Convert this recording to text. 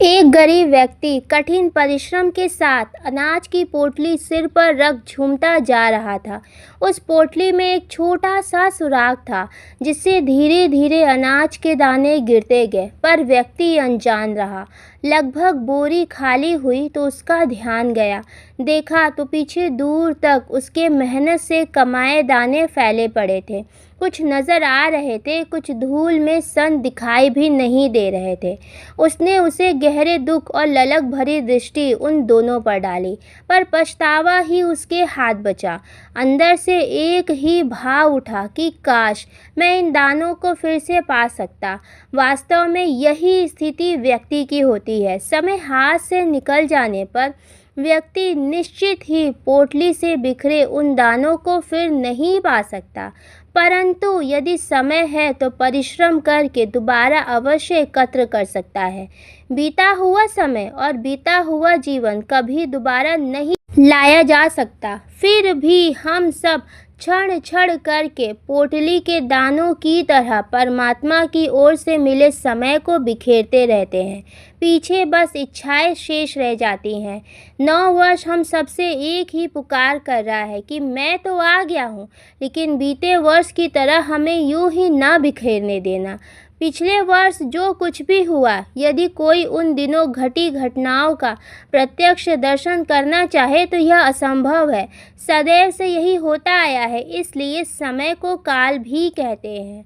एक गरीब व्यक्ति कठिन परिश्रम के साथ अनाज की पोटली सिर पर रख झूमता जा रहा था। उस पोटली में एक छोटा सा सुराख था जिससे धीरे धीरे अनाज के दाने गिरते गए, पर व्यक्ति अनजान रहा। लगभग बोरी खाली हुई तो उसका ध्यान गया। देखा तो पीछे दूर तक उसके मेहनत से कमाए दाने फैले पड़े थे। कुछ नज़र आ रहे थे, कुछ धूल में सन दिखाई भी नहीं दे रहे थे। उसने उसे गहरे दुख और ललक भरी दृष्टि उन दोनों पर डाली, पर पछतावा ही उसके हाथ बचा। अंदर से एक ही भाव उठा कि काश मैं इन दानों को फिर से पा सकता। वास्तव में यही स्थिति व्यक्ति की होती है। समय हाथ से निकल जाने पर व्यक्ति निश्चित ही पोटली से बिखरे उन दानों को फिर नहीं पा सकता, परंतु यदि समय है तो परिश्रम करके दोबारा अवश्य एकत्र कर सकता है। बीता हुआ समय और बीता हुआ जीवन कभी दोबारा नहीं लाया जा सकता, फिर भी हम सब क्षण क्षण करके पोटली के दानों की तरह परमात्मा की ओर से मिले समय को बिखेरते रहते हैं। पीछे बस इच्छाएं शेष रह जाती हैं। 9 वर्ष हम सबसे एक ही पुकार कर रहा है कि मैं तो आ गया हूँ, लेकिन बीते वर्ष की तरह हमें यूं ही ना बिखेरने देना। पिछले वर्ष जो कुछ भी हुआ, यदि कोई उन दिनों घटी घटनाओं का प्रत्यक्ष दर्शन करना चाहे तो यह असंभव है। सदैव से यही होता आया है, इसलिए समय को काल भी कहते हैं।